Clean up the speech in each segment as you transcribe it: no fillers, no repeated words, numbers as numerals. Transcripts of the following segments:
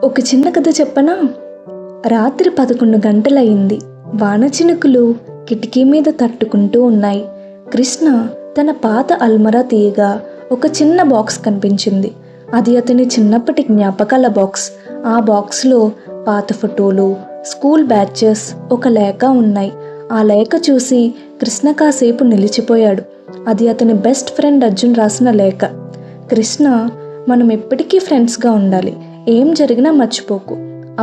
ఒక చిన్న కథ చెప్పనా? రాత్రి 11 గంటలయింది. వాన చినుకులు కిటికీ మీద తట్టుకుంటూ ఉన్నాయి. కృష్ణ తన పాత అల్మరా తీయగా ఒక చిన్న బాక్స్ కనిపించింది. అది అతని చిన్నప్పటి జ్ఞాపకాల బాక్స్. ఆ బాక్స్లో పాత ఫోటోలు, స్కూల్ బ్యాచెస్, ఒక లేఖ ఉన్నాయి. ఆ లేఖ చూసి కృష్ణ కాసేపు నిలిచిపోయాడు. అది అతని బెస్ట్ ఫ్రెండ్ అర్జున్ రాసిన లేఖ. కృష్ణ, మనం ఎప్పటికీ ఫ్రెండ్స్గా ఉండాలి. ఏం జరిగినా మర్చిపోకు.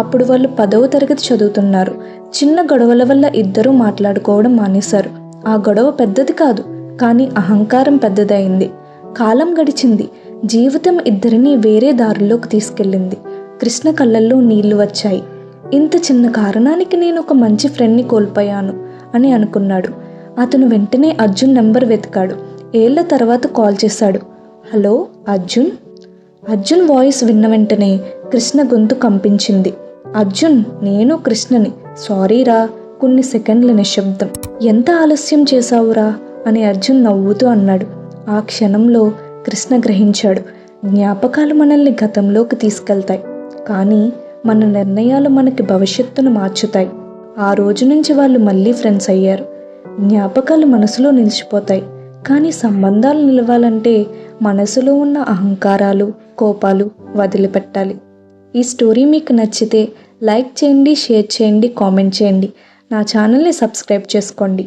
అప్పుడు వాళ్ళు 10వ తరగతి చదువుతున్నారు. చిన్న గొడవల వల్ల ఇద్దరూ మాట్లాడుకోవడం మానేశారు. ఆ గొడవ పెద్దది కాదు, కానీ అహంకారం పెద్దదైంది. కాలం గడిచింది. జీవితం ఇద్దరిని వేరే దారుల్లోకి తీసుకెళ్ళింది. కృష్ణ కళ్ళల్లో నీళ్లు వచ్చాయి. ఇంత చిన్న కారణానికి నేను ఒక మంచి ఫ్రెండ్ని కోల్పోయాను అని అనుకున్నాడు. అతను వెంటనే అర్జున్ నెంబర్ వెతికాడు. ఏళ్ల తర్వాత కాల్ చేశాడు. హలో అర్జున్. అర్జున్ వాయిస్ విన్న వెంటనే కృష్ణ గొంతు కంపించింది. అర్జున్, నేను కృష్ణని. సారీరా. కొన్ని సెకండ్ల నిశ్శబ్దం. ఎంత ఆలస్యం చేశావురా అని అర్జున్ నవ్వుతూ అన్నాడు. ఆ క్షణంలో కృష్ణ గ్రహించాడు. జ్ఞాపకాలు మనల్ని గతంలోకి తీసుకెళ్తాయి, కానీ మన నిర్ణయాలు మనకి భవిష్యత్తును మార్చుతాయి. ఆ రోజు నుంచి వాళ్ళు మళ్ళీ ఫ్రెండ్స్ అయ్యారు. జ్ఞాపకాలు మనసులో నిలిచిపోతాయి, కానీ సంబంధాలు నిలవాలంటే మనసులో ఉన్న అహంకారాలు, కోపాలు వదిలిపెట్టాలి. ఈ స్టోరీ మీకు నచ్చితే లైక్ చేయండి, షేర్ చేయండి, కామెంట్ చేయండి. నా ఛానల్ని సబ్స్క్రైబ్ చేసుకోండి.